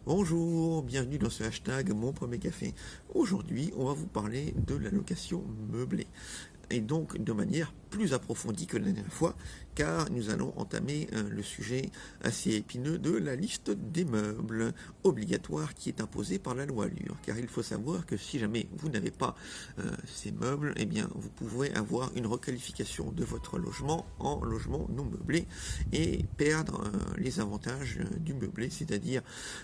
Bonjour, bienvenue dans ce hashtag Mon Premier Café. Aujourd'hui, on va vous parler de la location meublée. Et donc de manière plus approfondie que la dernière fois, car nous allons entamer le sujet assez épineux de la liste des meubles obligatoires qui est imposée par la loi Allure. Car il faut savoir que si jamais vous n'avez pas ces meubles, eh bien vous pouvez avoir une requalification de votre logement en logement non meublé et perdre les avantages du meublé, c'est-à-dire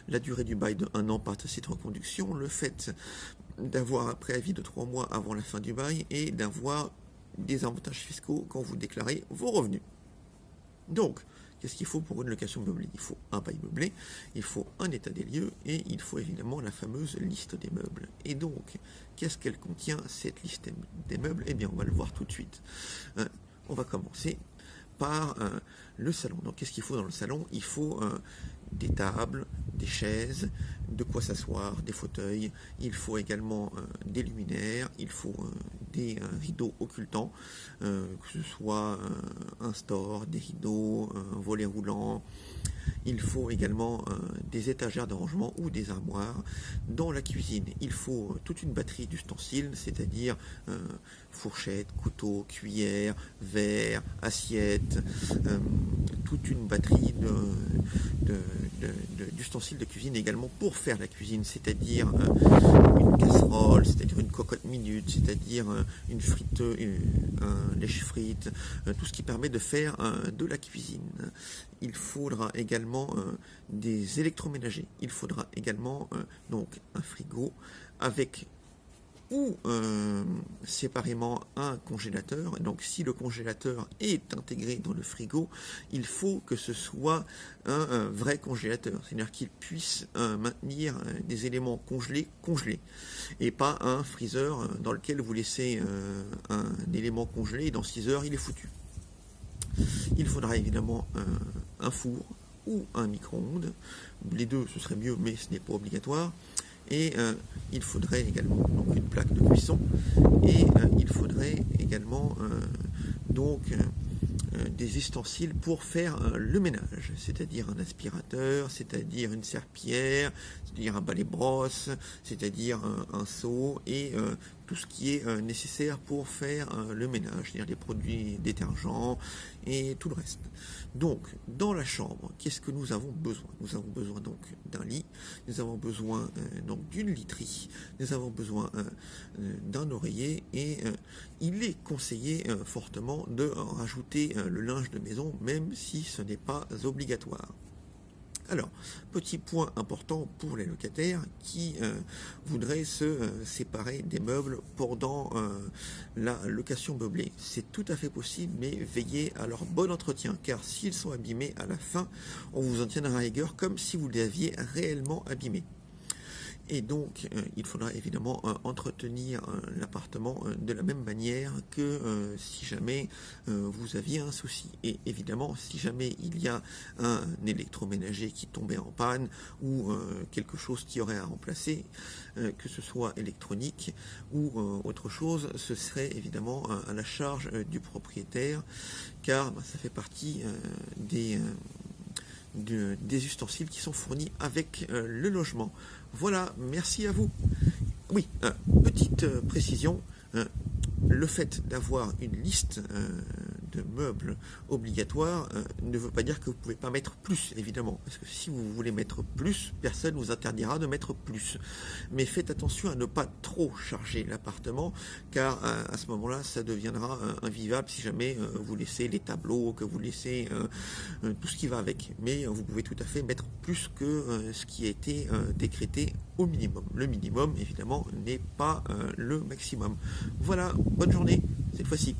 la durée du bail de 1 an par tacite reconduction, le fait d'avoir un préavis de 3 mois avant la fin du bail et d'avoir des avantages fiscaux quand vous déclarez vos revenus. Donc, qu'est-ce qu'il faut pour une location meublée? Il faut un bail meublé, il faut un état des lieux et il faut évidemment la fameuse liste des meubles. Et donc, qu'est-ce qu'elle contient cette liste des meubles? Eh bien, on va le voir tout de suite. On va commencer par le salon. Donc, qu'est-ce qu'il faut dans le salon? Il faut des tables, des chaises, de quoi s'asseoir, des fauteuils. Il faut également des luminaires, il faut des rideaux occultants, que ce soit un store, des rideaux, un volet roulant. Il faut également des étagères de rangement ou des armoires. Dans la cuisine, il faut toute une batterie d'ustensiles, c'est-à-dire fourchettes, couteaux, cuillères, verres, assiettes, toute une batterie d'ustensiles de cuisine également pour faire la cuisine, c'est-à-dire une casserole, c'est-à-dire une cocotte minute, c'est-à-dire une friteuse, un lèche-frite, tout ce qui permet de faire de la cuisine. Il faudra également des électroménagers. Il faudra également donc un frigo avec ou séparément un congélateur. Donc si le congélateur est intégré dans le frigo, il faut que ce soit un vrai congélateur, c'est-à-dire qu'il puisse maintenir des éléments congelés, et pas un freezer dans lequel vous laissez un élément congelé et dans 6 heures il est foutu. Il faudra évidemment un four ou un micro-ondes. Les deux, ce serait mieux, mais ce n'est pas obligatoire. Et il faudrait également donc une plaque de cuisson. Et il faudrait également des ustensiles pour faire le ménage, c'est-à-dire un aspirateur, c'est-à-dire une serpillière, c'est-à-dire un balai-brosse, c'est-à-dire un seau et tout ce qui est nécessaire pour faire le ménage, c'est-à-dire les produits détergents et tout le reste. Donc, dans la chambre, qu'est-ce que nous avons besoin? Nous avons besoin donc d'un lit, nous avons besoin donc d'une literie, nous avons besoin d'un oreiller et il est conseillé fortement de rajouter le linge de maison, même si ce n'est pas obligatoire. Alors, petit point important pour les locataires qui voudraient se séparer des meubles pendant la location meublée. C'est tout à fait possible, mais veillez à leur bon entretien, car s'ils sont abîmés à la fin, on vous en tiendra rigueur comme si vous les aviez réellement abîmés. Et donc, il faudra évidemment entretenir l'appartement de la même manière que si jamais vous aviez un souci. Et évidemment, si jamais il y a un électroménager qui tombait en panne ou quelque chose qui aurait à remplacer, que ce soit électronique ou autre chose, ce serait évidemment à la charge du propriétaire, car ça fait partie des ustensiles qui sont fournis avec le logement. Voilà, merci à vous. Oui, petite précision, le fait d'avoir une liste de meubles obligatoires ne veut pas dire que vous ne pouvez pas mettre plus, évidemment, parce que si vous voulez mettre plus, personne ne vous interdira de mettre plus. Mais faites attention à ne pas trop charger l'appartement, car à ce moment-là, ça deviendra invivable si jamais vous laissez les tableaux, que vous laissez tout ce qui va avec. Mais vous pouvez tout à fait mettre plus que ce qui a été décrété au minimum. Le minimum, évidemment, n'est pas le maximum. Voilà, bonne journée, cette fois-ci.